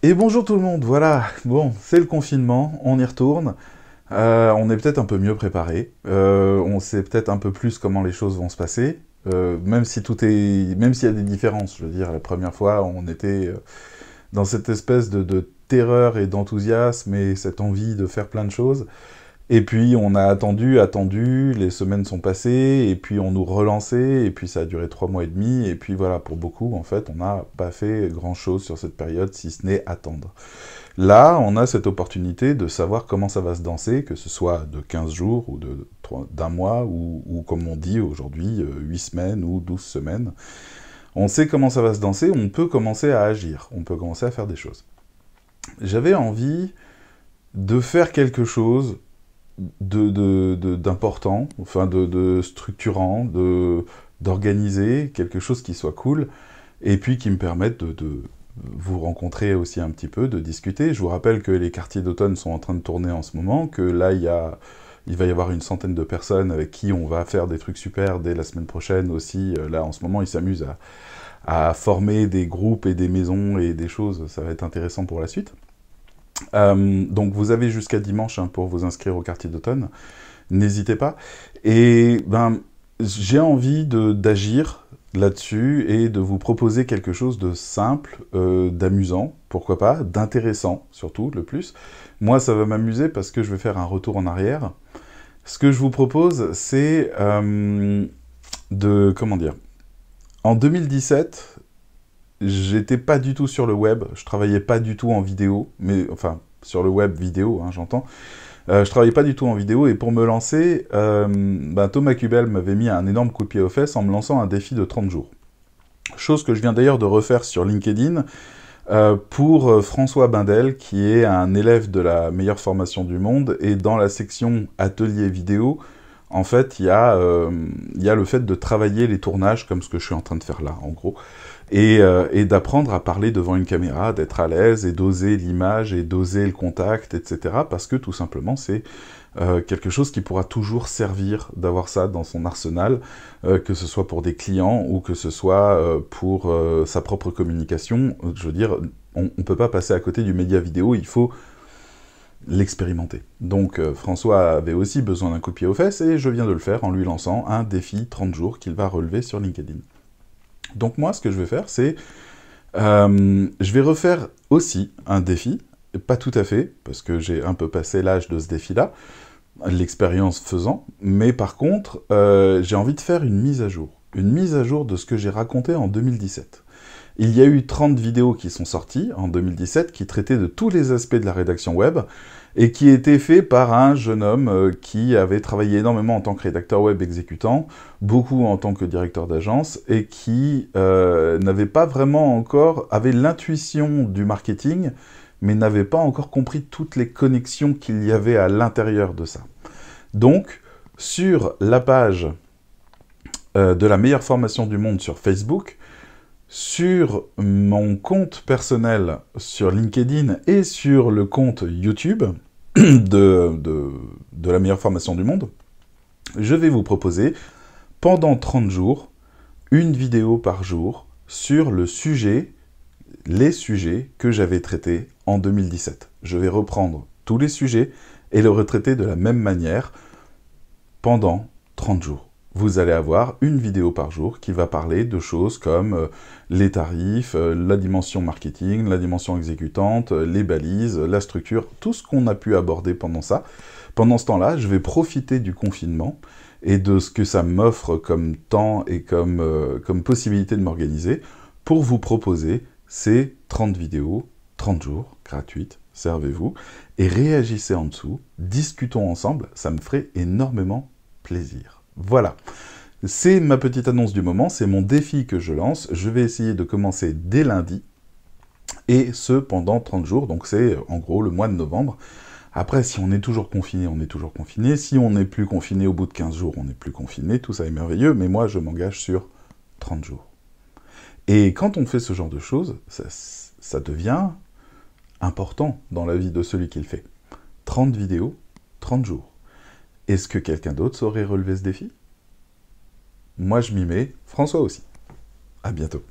Et bonjour tout le monde, voilà, bon, c'est le confinement, on y retourne. On est peut-être un peu mieux préparé, on sait peut-être un peu plus comment les choses vont se passer, même si même s'il y a des différences. Je veux dire, la première fois, on était dans cette espèce de terreur et d'enthousiasme et cette envie de faire plein de choses. Et puis on a attendu, les semaines sont passées, et puis on nous relançait, et puis ça a duré 3 mois et demi, et puis voilà, pour beaucoup, en fait, on n'a pas fait grand-chose sur cette période, si ce n'est attendre. Là, on a cette opportunité de savoir comment ça va se danser, que ce soit de 15 jours, ou d'un mois, ou comme on dit aujourd'hui, 8 semaines ou 12 semaines. On sait comment ça va se danser, on peut commencer à agir, on peut commencer à faire des choses. J'avais envie de faire quelque chose d'important, enfin de structurant, d'organiser quelque chose qui soit cool, et puis qui me permette de vous rencontrer aussi un petit peu, de discuter. Je vous rappelle que les quartiers d'automne sont en train de tourner en ce moment, que là il va y avoir une centaine de personnes avec qui on va faire des trucs super dès la semaine prochaine aussi. Là en ce moment ils s'amusent à former des groupes et des maisons et des choses, ça va être intéressant pour la suite. Donc vous avez jusqu'à dimanche pour vous inscrire au quartier d'automne, n'hésitez pas. Et ben, j'ai envie d'agir là-dessus et de vous proposer quelque chose de simple, d'amusant, pourquoi pas, d'intéressant surtout, le plus. Moi, ça va m'amuser parce que je vais faire un retour en arrière. Ce que je vous propose, c'est comment dire, en 2017, j'étais pas du tout sur le web, je travaillais pas du tout en vidéo, mais enfin, sur le web vidéo, j'entends. Je travaillais pas du tout en vidéo, et pour me lancer, Thomas Kubel m'avait mis un énorme coup de pied aux fesses en me lançant un défi de 30 jours. Chose que je viens d'ailleurs de refaire sur LinkedIn pour François Bindel, qui est un élève de la meilleure formation du monde, et dans la section atelier vidéo, en fait, il y a le fait de travailler les tournages, comme ce que je suis en train de faire là, en gros, et d'apprendre à parler devant une caméra, d'être à l'aise, et d'oser l'image, et d'oser le contact, etc. Parce que, tout simplement, c'est quelque chose qui pourra toujours servir d'avoir ça dans son arsenal, que ce soit pour des clients, ou que ce soit pour sa propre communication. Je veux dire, on ne peut pas passer à côté du média vidéo, il faut l'expérimenter. Donc François avait aussi besoin d'un coup de pied aux fesses, et je viens de le faire en lui lançant un défi 30 jours qu'il va relever sur LinkedIn. Donc moi, ce que je vais faire, c'est... je vais refaire aussi un défi, pas tout à fait, parce que j'ai un peu passé l'âge de ce défi-là, l'expérience faisant, mais par contre, j'ai envie de faire une mise à jour. Une mise à jour de ce que j'ai raconté en 2017. Il y a eu 30 vidéos qui sont sorties en 2017 qui traitaient de tous les aspects de la rédaction web et qui étaient faits par un jeune homme qui avait travaillé énormément en tant que rédacteur web exécutant, beaucoup en tant que directeur d'agence, et qui n'avait pas vraiment encore, avait l'intuition du marketing, mais n'avait pas encore compris toutes les connexions qu'il y avait à l'intérieur de ça. Donc, sur la page de la meilleure formation du monde sur Facebook, sur mon compte personnel sur LinkedIn et sur le compte YouTube de la meilleure formation du monde, je vais vous proposer, pendant 30 jours, une vidéo par jour sur les sujets que j'avais traités en 2017. Je vais reprendre tous les sujets et les retraiter de la même manière pendant 30 jours. Vous allez avoir une vidéo par jour qui va parler de choses comme les tarifs, la dimension marketing, la dimension exécutante, les balises, la structure, tout ce qu'on a pu aborder pendant ça. Pendant ce temps-là, je vais profiter du confinement et de ce que ça m'offre comme temps et comme possibilité de m'organiser pour vous proposer ces 30 vidéos, 30 jours, gratuites, servez-vous, et réagissez en dessous, discutons ensemble, ça me ferait énormément plaisir. Voilà, c'est ma petite annonce du moment, c'est mon défi que je lance. Je vais essayer de commencer dès lundi, et ce pendant 30 jours, donc c'est en gros le mois de novembre. Après, si on est toujours confiné, on est toujours confiné. Si on n'est plus confiné au bout de 15 jours, on n'est plus confiné. Tout ça est merveilleux, mais moi, je m'engage sur 30 jours. Et quand on fait ce genre de choses, ça devient important dans la vie de celui qui le fait. 30 vidéos, 30 jours. Est-ce que quelqu'un d'autre saurait relever ce défi? Moi, je m'y mets. François aussi. À bientôt.